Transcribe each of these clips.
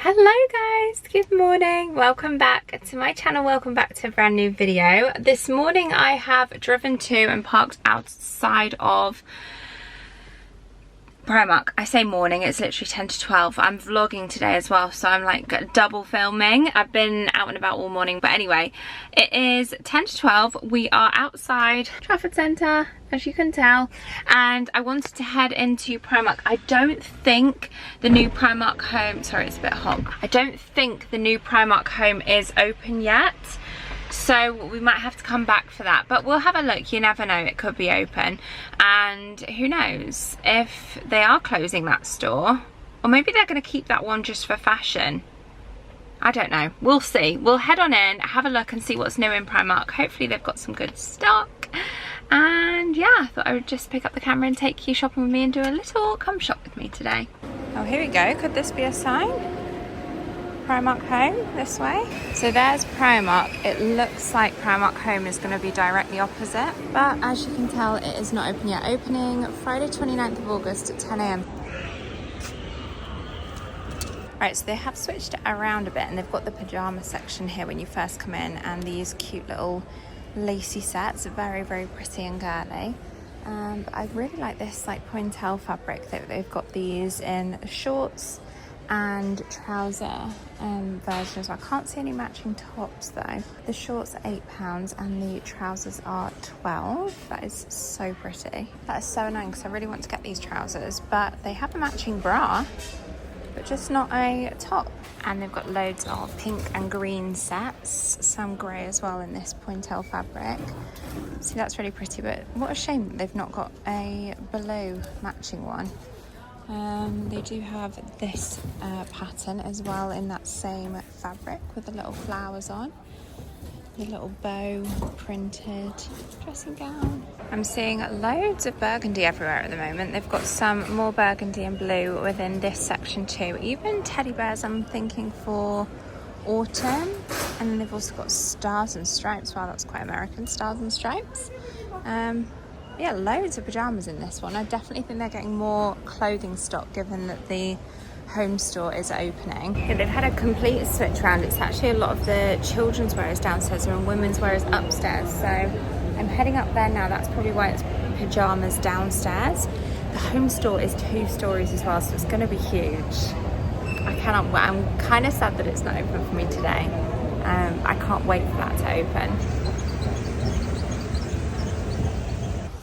Hello guys, good morning, welcome back to my channel, welcome back to a brand new video. This morning I have driven to and parked outside of Primark. I say morning, it's literally 10 to 12. I'm vlogging today as well, so I'm like double filming. I've been out and about all morning, but anyway, it is 10 to 12. We are outside Trafford Centre, as you can tell, and I wanted to head into Primark. I don't think the new Primark home, sorry it's a bit hot, I don't think the new Primark home is open yet. So we might have to come back for that, but we'll have a look. You never know, it could be open, and who knows if they are closing that store, or maybe they're going to keep that one just for fashion. I don't know, we'll see. We'll head on in, have a look and see what's new in Primark. Hopefully they've got some good stock, and yeah, I thought I would just pick up the camera and take you shopping with me and do a little come shop with me today. Oh, here we go. Could this be a sign? Primark Home, this way. So there's Primark. It looks like Primark Home is going to be directly opposite, but as you can tell, it is not open yet. Opening Friday 29th of August at 10 AM. Right, so they have switched it around a bit, and they've got the pyjama section here when you first come in, and these cute little lacy sets are very, very pretty and girly. But I really like this like pointel fabric. They've got these in shorts and trouser versions. I can't see any matching tops though. The shorts are £8 and the trousers are £12. That is so pretty. That is so annoying because I really want to get these trousers, but they have a matching bra, but just not a top. And they've got loads of pink and green sets, some grey as well in this pointel fabric. See, that's really pretty, but what a shame that they've not got a below matching one. They do have this pattern as well in that same fabric with the little flowers on. The little bow printed dressing gown. I'm seeing loads of burgundy everywhere at the moment. They've got some more burgundy and blue within this section too. Even teddy bears I'm thinking for autumn. And then they've also got stars and stripes. Wow, that's quite American, stars and stripes. Yeah, loads of pyjamas in this one. I definitely think they're getting more clothing stock given that the home store is opening. Yeah, they've had a complete switch around. It's actually a lot of the children's wear is downstairs and women's wear is upstairs. So I'm heading up there now. That's probably why it's pyjamas downstairs. The home store is 2 stories as well, so it's going to be huge. I cannot wait. I'm kind of sad that it's not open for me today. I can't wait for that to open.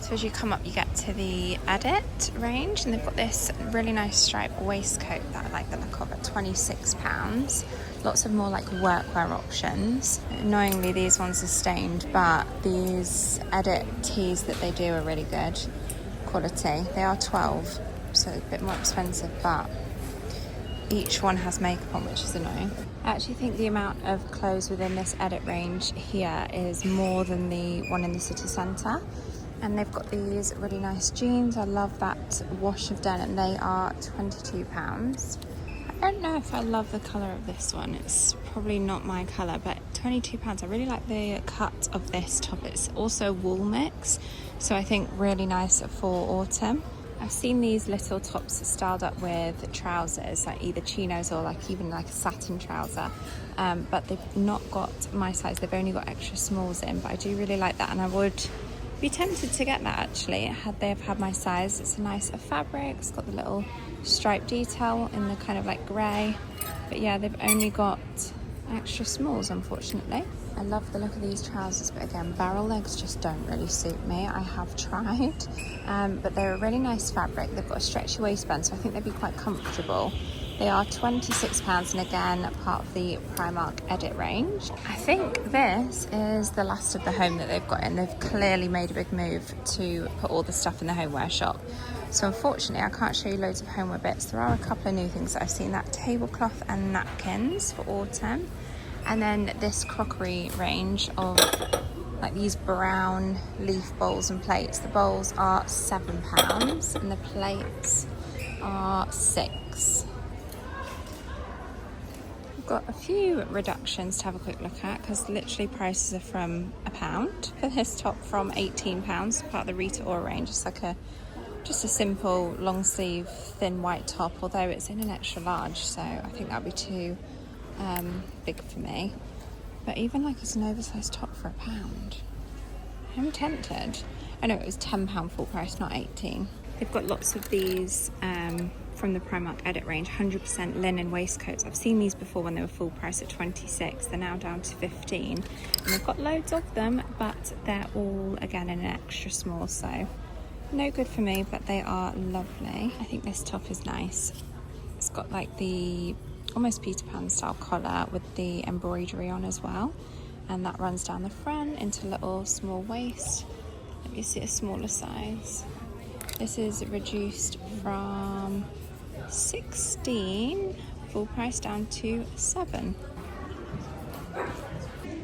So as you come up, you get to the Edit range, and they've got this really nice striped waistcoat that I like the look of at £26. Lots of more like workwear options. Annoyingly, these ones are stained, but these Edit tees that they do are really good quality. They are £12, so a bit more expensive, but each one has makeup on, which is annoying. I actually think the amount of clothes within this Edit range here is more than the one in the city centre. And they've got these really nice jeans. I love that wash of denim. They are £22. I don't know if I love the colour of this one. It's probably not my colour, but £22. I really like the cut of this top. It's also wool mix, so I think really nice for autumn. I've seen these little tops styled up with trousers, like either chinos or like even like a satin trouser, but they've not got my size. They've only got extra smalls in, but I do really like that, and I would be tempted to get that actually had they have had my size. It's a nice fabric. It's got the little stripe detail in the kind of like grey, but yeah, they've only got extra smalls unfortunately. I love the look of these trousers, but again, barrel legs just don't really suit me. I have tried, but they're a really nice fabric. They've got a stretchy waistband, so I think they'd be quite comfortable. They are £26, and again, part of the Primark Edit range. I think this is the last of the home that they've got in. They've clearly made a big move to put all the stuff in the homeware shop. So unfortunately, I can't show you loads of homeware bits. There are a couple of new things that I've seen. That tablecloth and napkins for autumn. And then this crockery range of like these brown leaf bowls and plates. The bowls are £7 and the plates are £6. Got a few reductions to have a quick look at, because literally prices are from £1 for this top, from £18, part of the Rita Ora range. It's like a just a simple long sleeve thin white top, although it's in an extra large, so I think that'd be too big for me. But even like it's an oversized top for £1, I'm tempted. I know it was £10 full price, not 18. They've got lots of these from the Primark Edit range, 100% linen waistcoats. I've seen these before when they were full price at 26. They're now down to 15, and they've got loads of them, but they're all again in an extra small, so no good for me, but they are lovely. I think this top is nice. It's got like the almost Peter Pan style collar with the embroidery on as well, and that runs down the front into a little small waist. Let me see a smaller size. This is reduced from 16 full price down to 7.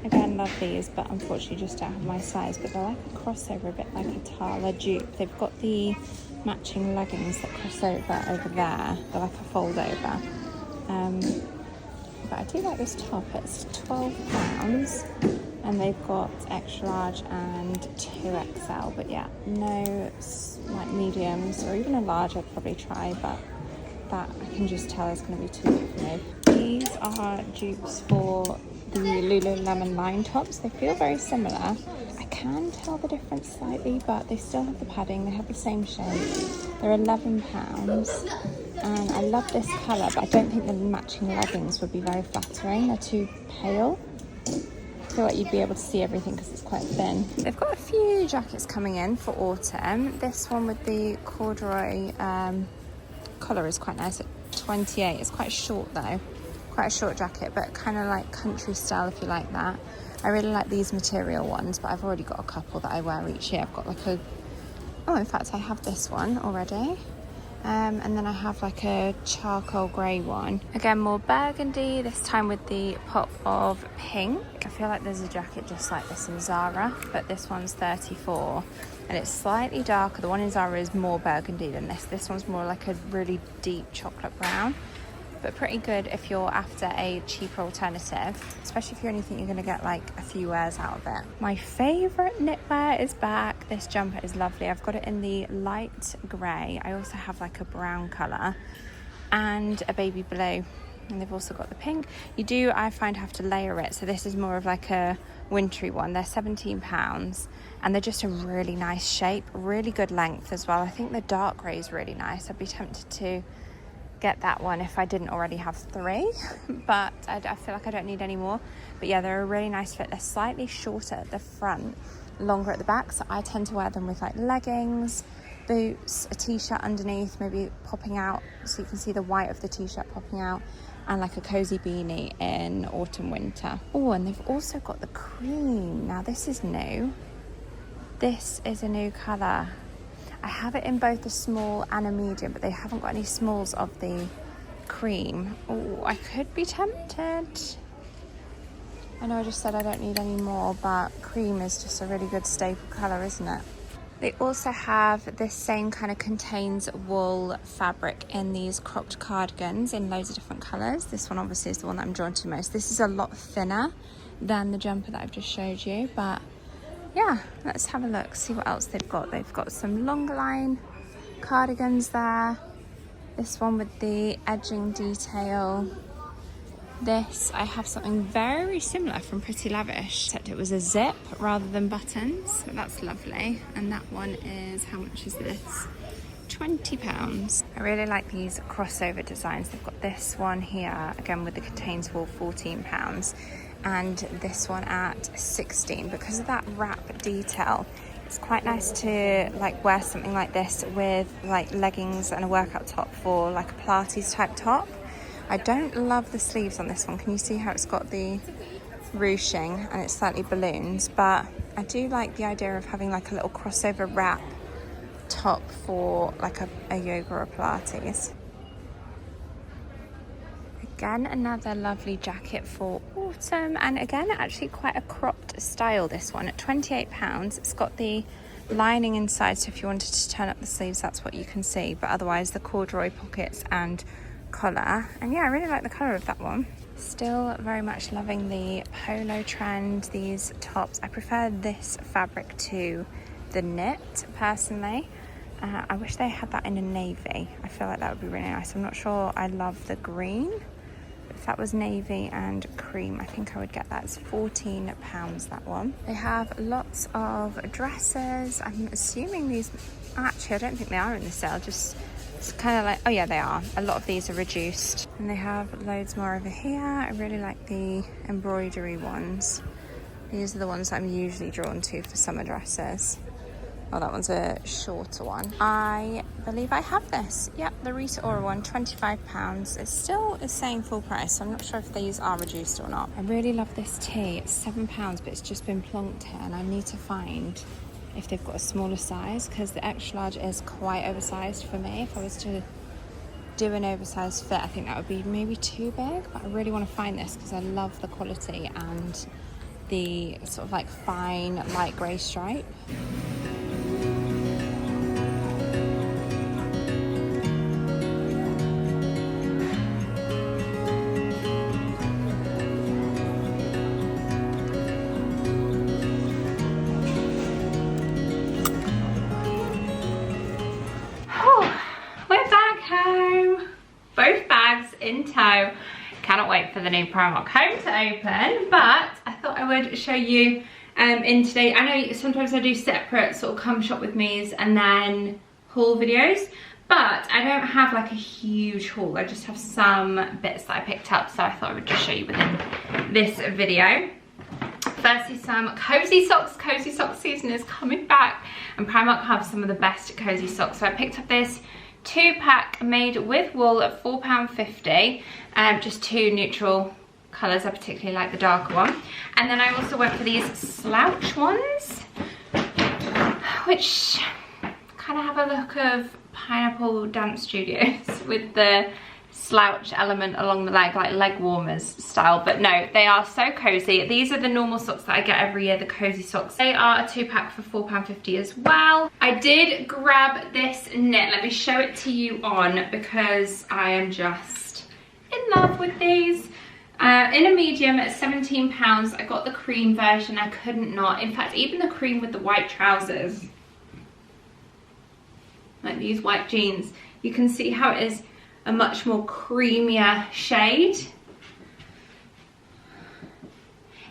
Again, love these, but unfortunately just don't have my size. But they're like a crossover, a bit like a Tala dupe. They've got the matching leggings that cross over there. They're like a fold over. But I do like this top. It's £12, and they've got extra large and 2XL. But yeah, no like mediums or even a large I'd probably try, but that I can just tell is going to be too big for me. These are dupes for the Lululemon line tops. They feel very similar. I can tell the difference slightly, but they still have the padding. They have the same shape. They're £11, and I love this colour, but I don't think the matching leggings would be very flattering. They're too pale. I feel like you'd be able to see everything because it's quite thin. They've got a few jackets coming in for autumn. This one with the corduroy collar is quite nice at 28. It's quite short though. Quite a short jacket, but kind of like country style if you like that. I really like these material ones, but I've already got a couple that I wear each year. I've got like a, oh in fact I have this one already, and then I have like a charcoal grey one, again more burgundy, this time with the pop of pink. I feel like there's a jacket just like this in Zara, but this one's 34 and it's slightly darker. The one in Zara is more burgundy than this one's more like a really deep chocolate brown, but pretty good if you're after a cheaper alternative, especially if you only think you're going to get like a few wears out of it. My favourite knitwear is back. This jumper is lovely. I've got it in the light grey. I also have like a brown colour and a baby blue, and they've also got the pink. You do, I find, have to layer it, so this is more of like a wintry one. They're £17 and they're just a really nice shape, really good length as well. I think the dark grey is really nice. I'd be tempted to get that one if I didn't already have 3, but I feel like I don't need any more. But yeah, they're a really nice fit. They're slightly shorter at the front, longer at the back, so I tend to wear them with like leggings, boots, a t-shirt underneath, maybe popping out so you can see the white of the t-shirt popping out, and like a cozy beanie in autumn winter. Oh, and they've also got the cream. Now this is new. This is a new colour. I have it in both a small and a medium, but they haven't got any smalls of the cream. Oh, I could be tempted. I know I just said I don't need any more, but cream is just a really good staple colour, isn't it? They also have this same kind of contains wool fabric in these cropped cardigans in loads of different colours. This one obviously is the one that I'm drawn to most. This is a lot thinner than the jumper that I've just showed you, but yeah, let's have a look, see what else they've got. They've got some longer line cardigans there. This one with the edging detail. This, I have something very similar from Pretty Lavish, except it was a zip rather than buttons, but that's lovely. And that one is, how much is this? £20. I really like these crossover designs. They've got this one here, again with the contains wool, £14. And this one at 16 because of that wrap detail. It's quite nice to like wear something like this with like leggings and a workout top for like a Pilates type top. I don't love the sleeves on this one. Can you see how it's got the ruching and it's slightly balloons, but I do like the idea of having like a little crossover wrap top for like a yoga or a Pilates. Again, another lovely jacket for autumn, and again actually quite a cropped style, this one at £28. It's got the lining inside, so if you wanted to turn up the sleeves that's what you can see, but otherwise the corduroy pockets and collar. And yeah, I really like the colour of that one. Still very much loving the polo trend, these tops. I prefer this fabric to the knit personally. I wish they had that in a navy. I feel like that would be really nice. I'm not sure I love the green. If that was navy and cream, I think I would get that. It's £14, that one. They have lots of dresses. I'm assuming these, actually I don't think they are in the sale, just it's kind of like, oh yeah, they are. A lot of these are reduced. And they have loads more over here. I really like the embroidery ones. These are the ones that I'm usually drawn to for summer dresses. Oh, that one's a shorter one. I believe I have this. Yep, the Rita Ora one, £25. It's still saying full price, so I'm not sure if these are reduced or not. I really love this tee. It's £7, but it's just been plonked here, and I need to find if they've got a smaller size, because the extra large is quite oversized for me. If I was to do an oversized fit, I think that would be maybe too big, but I really want to find this because I love the quality and the sort of like fine light grey stripe. In tow. Cannot wait for the new Primark home to open, but I thought I would show you in today. I know sometimes I do separate sort of come shop with me's and then haul videos, but I don't have like a huge haul. I just have some bits that I picked up, so I thought I would just show you within this video. Firstly, some cozy socks. Cozy sock season is coming back, and Primark have some of the best cozy socks. So I picked up this 2-pack made with wool at £4.50, just two neutral colours. I particularly like the darker one. And then I also went for these slouch ones, which kind of have a look of Pineapple Dance Studios with the slouch element along the leg, like leg warmers style. But no, they are so cozy. These are the normal socks that I get every year, the cozy socks. They are a 2-pack for £4.50 as well. I did grab this knit. Let me show it to you on, because I am just in love with these. In a medium at £17. I got the cream version. I couldn't not. In fact, even the cream with the white trousers, like these white jeans, you can see how it is a much more creamier shade.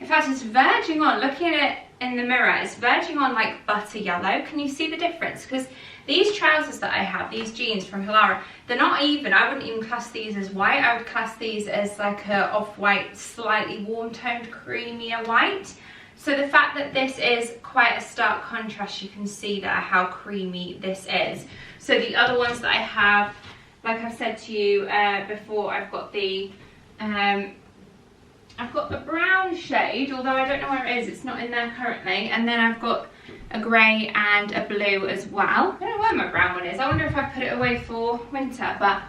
In fact, it's verging on, looking at it in the mirror, it's verging on like butter yellow. Can you see the difference? Because these trousers that I have, these jeans from Hilara, they're not even, I wouldn't even class these as white. I would class these as like a off-white, slightly warm-toned, creamier white. So the fact that this is quite a stark contrast, you can see that how creamy this is. So the other ones that I have, like I've said to you before, I've got the brown shade, although I don't know where it is, it's not in there currently. And then I've got a grey and a blue as well. I don't know where my brown one is. I wonder if I put it away for winter, but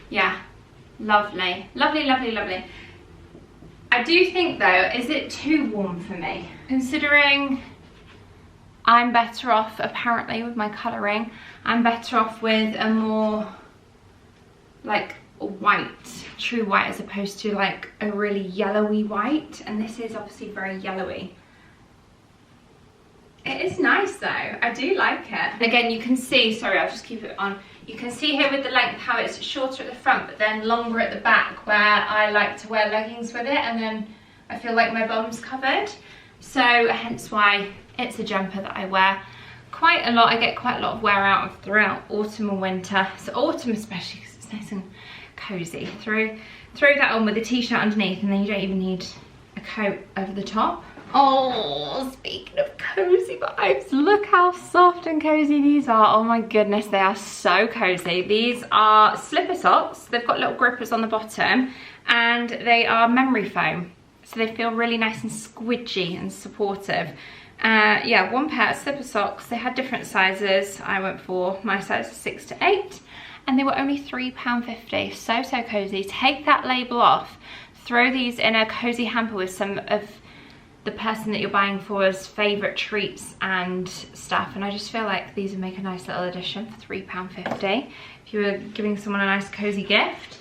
yeah, lovely. Lovely, lovely, lovely. I do think though, is it too warm for me? Considering I'm better off, apparently, with my colouring, I'm better off with a more like white, true white, as opposed to like a really yellowy white, and this is obviously very yellowy. It is nice though, I do like it. Again, you can see, sorry, I'll just keep it on. You can see here with the length how it's shorter at the front but then longer at the back, where I like to wear leggings with it and then I feel like my bum's covered. So hence why it's a jumper that I wear quite a lot. I get quite a lot of wear out of throughout autumn and winter. So autumn especially, because it's nice and cozy. Throw that on with a t-shirt underneath, and then you don't even need a coat over the top. Oh, speaking of cozy vibes, look how soft and cozy these are. Oh my goodness, they are so cozy. These are slipper socks. They've got little grippers on the bottom, and they are memory foam, so they feel really nice and squidgy and supportive. Yeah, one pair of slipper socks. They had different sizes. I went for my size is 6 to 8, and they were only £3.50. So cozy. Take that label off, throw these in a cozy hamper with some of the person that you're buying for's favourite treats and stuff, and I just feel like these would make a nice little addition for £3.50 if you were giving someone a nice cozy gift.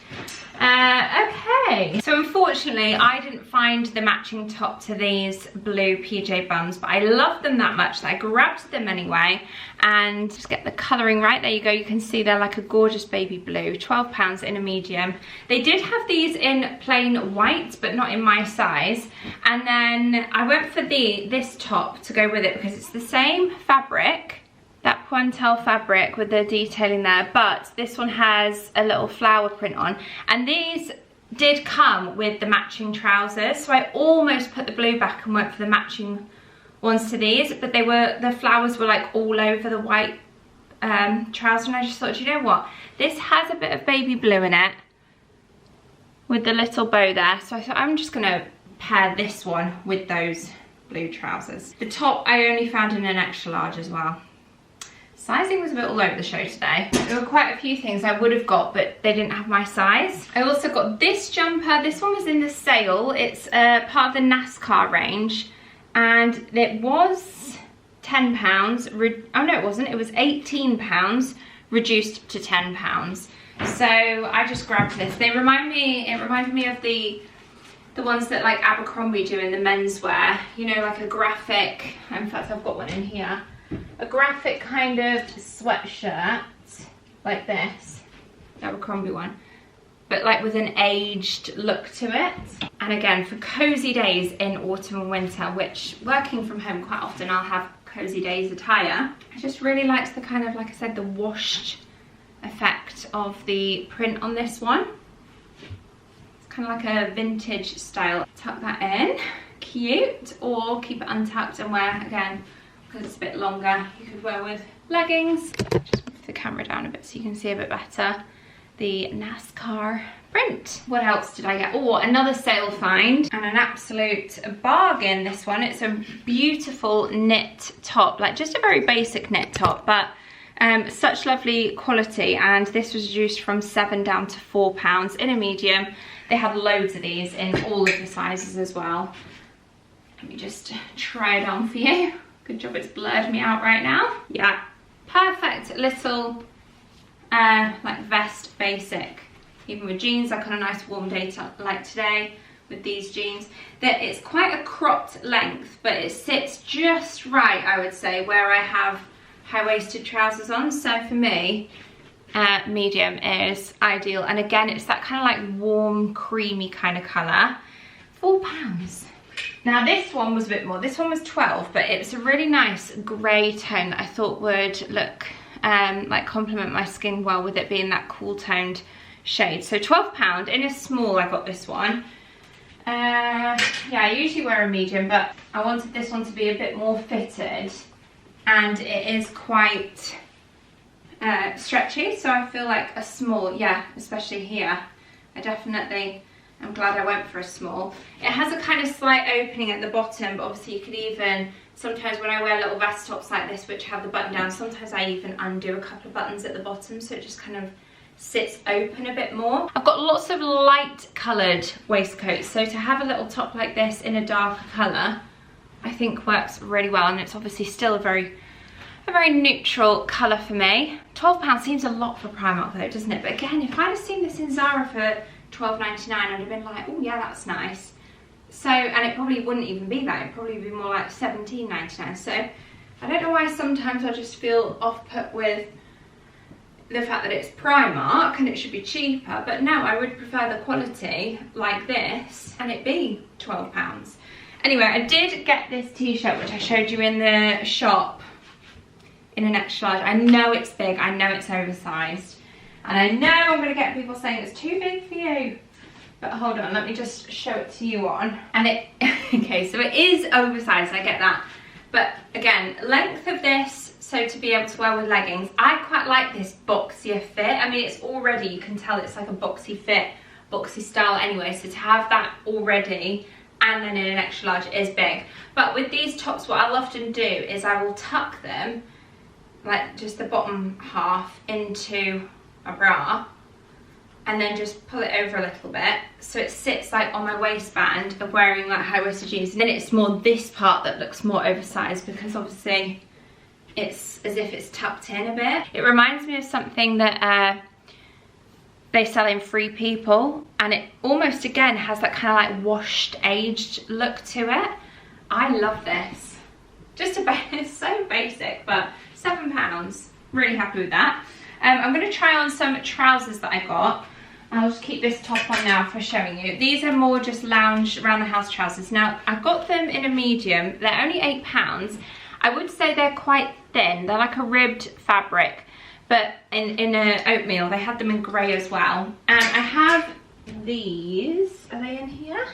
Okay, so unfortunately I didn't find the matching top to these blue PJ bums, but I love them that much that I grabbed them anyway. And just get the colouring right. There you go. You can see they're like a gorgeous baby blue. £12 in a medium. They did have these in plain white, but not in my size. And then I went for this top to go with it because it's the same fabric, that pointelle fabric with the detailing there, but this one has a little flower print on. And these did come with the matching trousers, so I almost put the blue back and went for the matching ones to these, but the flowers were like all over the white trouser, and I just thought, you know what, this has a bit of baby blue in it with the little bow there, so I thought I'm just gonna pair this one with those blue trousers. The top I only found in an extra large as well. Sizing was a bit all over the show today. There were quite a few things I would have got, but they didn't have my size. I also got this jumper. This one was in the sale. It's part of the NASCAR range, and it was £10. Oh no, it wasn't. It was £18 reduced to £10. So I just grabbed this. It reminded me of the ones that like Abercrombie do in the menswear. You know, like a graphic. In fact, I've got one in here. A graphic kind of sweatshirt like this, Abercrombie one, but like with an aged look to it. And again, for cozy days in autumn and winter, which working from home quite often I'll have cozy days attire. I just really liked the kind of, like I said, the washed effect of the print on this one. It's kind of like a vintage style. Tuck that in, cute, or keep it untucked and wear, again, because it's a bit longer, you could wear with leggings. Just move the camera down a bit so you can see a bit better the NASCAR print. What else did I get? Oh, another sale find, and an absolute bargain, this one. It's a beautiful knit top, like just a very basic knit top, but such lovely quality. And this was reduced from £7 down to £4 in a medium. They have loads of these in all of the sizes as well. Let me just try it on for you. Good job it's blurred me out right now. Yeah, perfect little like vest basic. Even with jeans, like on a nice warm day like today with these jeans. It's quite a cropped length, but it sits just right, I would say, where I have high-waisted trousers on. So for me, medium is ideal. And again, it's that kind of like warm, creamy kind of colour. £4. Now this one was a bit more. This one was 12, but it's a really nice grey tone that I thought would look like complement my skin well, with it being that cool toned shade. So £12 in a small. I got this one. Yeah, I usually wear a medium, but I wanted this one to be a bit more fitted, and it is quite stretchy, so I feel like a small, yeah, especially here. I'm glad I went for a small. It has a kind of slight opening at the bottom, but obviously you could even, sometimes when I wear little vest tops like this which have the button down, sometimes I even undo a couple of buttons at the bottom, so it just kind of sits open a bit more. I've got lots of light coloured waistcoats, so to have a little top like this in a darker colour, I think works really well. And it's obviously still a very neutral colour for me. £12 seems a lot for Primark though, doesn't it? But again, if I'd have seen this in Zara for £12.99, I'd have been like, oh yeah, that's nice. So, and it probably wouldn't even be that, it'd probably be more like £17.99. So I don't know why sometimes I just feel off put with the fact that it's Primark and it should be cheaper, but no, I would prefer the quality like this and it be £12. Anyway, I did get this t-shirt which I showed you in the shop in an extra large. I know it's big, I know it's oversized, and I know I'm going to get people saying it's too big for you. But hold on, let me just show it to you on. And it, okay, so it is oversized, I get that. But again, length of this, so to be able to wear with leggings, I quite like this boxier fit. I mean, it's already, you can tell it's like a boxy fit, boxy style anyway. So to have that already, and then in an extra large, is big. But with these tops, what I'll often do is I will tuck them, like just the bottom half, into a bra, and then just pull it over a little bit so it sits like on my waistband of wearing like high-waisted jeans. And then it's more this part that looks more oversized, because obviously it's as if it's tucked in a bit. It reminds me of something that they sell in Free People, and it almost again has that kind of like washed, aged look to it. I love this. Just it's so basic, but £7. Really happy with that. I'm going to try on some trousers that I got. I'll just keep this top on now for showing you. These are more just lounge around the house trousers. Now, I got them in a medium. They're only £8. I would say they're quite thin. They're like a ribbed fabric, but in a oatmeal. They had them in grey as well. And I have these. Are they in here?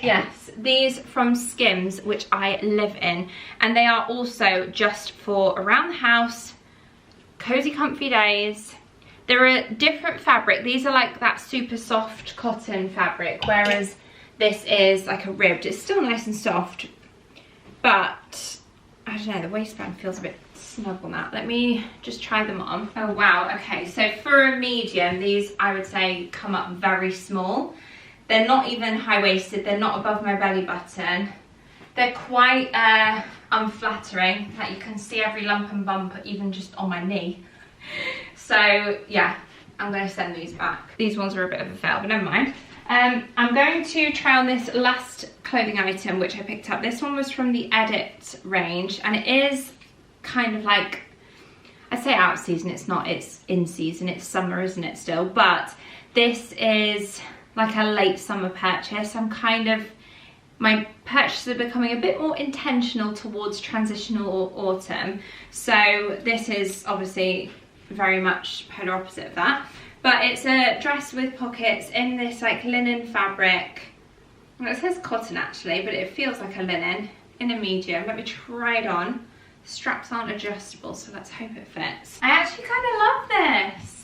Yes, these from Skims, which I live in. And they are also just for around the house, cozy, comfy days. They're a different fabric. These are like that super soft cotton fabric, whereas this is like a ribbed. It's still nice and soft, but I don't know, the waistband feels a bit snug on that. Let me just try them on. Oh wow, okay, so for a medium, these I would say come up very small. They're not even high-waisted, they're not above my belly button. They're quite unflattering, like you can see every lump and bump even just on my knee. So yeah, I'm going to send these back. These ones are a bit of a fail, but never mind. I'm going to try on this last clothing item which I picked up. This one was from the Edit range, and it is kind of like, I say out of season, it's not, it's in season, it's summer, isn't it still? But this is like a late summer purchase. My purchases are becoming a bit more intentional towards transitional autumn. So this is obviously very much polar opposite of that. But it's a dress with pockets in this like linen fabric. Well, it says cotton actually, but it feels like a linen in a medium. Let me try it on. Straps aren't adjustable, so let's hope it fits. I actually kind of love this.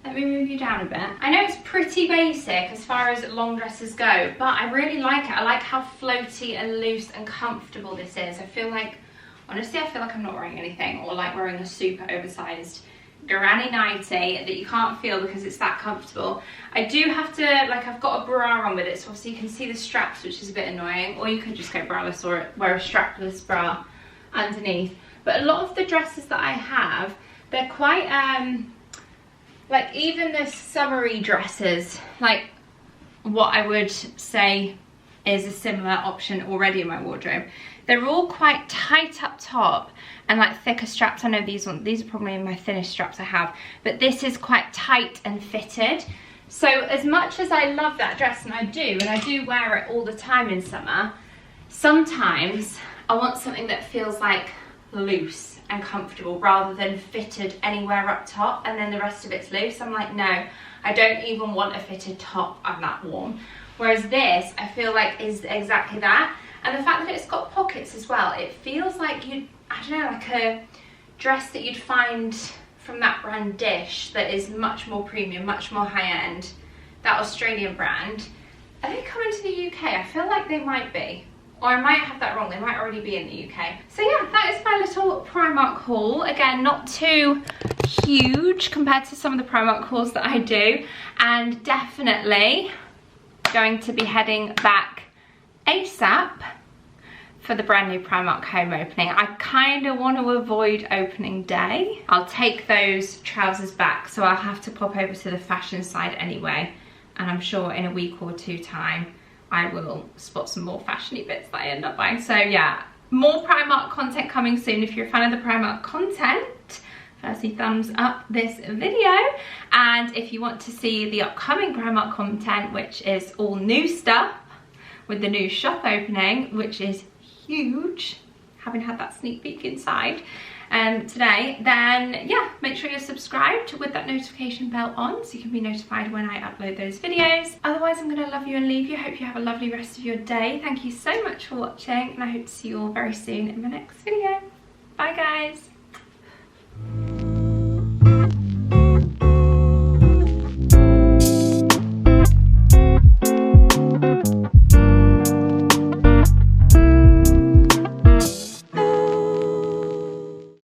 Let me move you down a bit. I know it's pretty basic as far as long dresses go, but I really like it. I like how floaty and loose and comfortable this is. I feel like, honestly, I feel like I'm not wearing anything, or like wearing a super oversized granny nightie that you can't feel because it's that comfortable. I do have to, like, I've got a bra on with it, so obviously you can see the straps, which is a bit annoying, or you could just go braless or wear a strapless bra underneath. But a lot of the dresses that I have, they're quite, like even the summery dresses, like what I would say is a similar option already in my wardrobe. They're all quite tight up top and like thicker straps. I know these are probably my thinnest straps I have, but this is quite tight and fitted. So as much as I love that dress, and I do wear it all the time in summer, sometimes I want something that feels like loose and comfortable rather than fitted anywhere up top and then the rest of it's loose. I'm like, no, I don't even want a fitted top, I'm that warm. Whereas this, I feel like is exactly that. And the fact that it's got pockets as well, it feels like I don't know, like a dress that you'd find from that brand Dish that is much more premium, much more high-end, that Australian brand. Are they coming to the UK? I feel like they might be. Or I might have that wrong, they might already be in the UK. So yeah, that is my little Primark haul. Again, not too huge compared to some of the Primark hauls that I do. And definitely going to be heading back ASAP for the brand new Primark home opening. I kind of want to avoid opening day. I'll take those trousers back, so I'll have to pop over to the fashion side anyway. And I'm sure in a week or two time, I will spot some more fashiony bits that I end up buying. So yeah, more Primark content coming soon. If you're a fan of the Primark content, firstly, thumbs up this video. And if you want to see the upcoming Primark content, which is all new stuff with the new shop opening, which is huge, having had that sneak peek inside today, then yeah, make sure you're subscribed with that notification bell on so you can be notified when I upload those videos. Otherwise, I'm gonna love you and leave you. Hope you have a lovely rest of your day. Thank you so much for watching, and I hope to see you all very soon in my next video. Bye guys.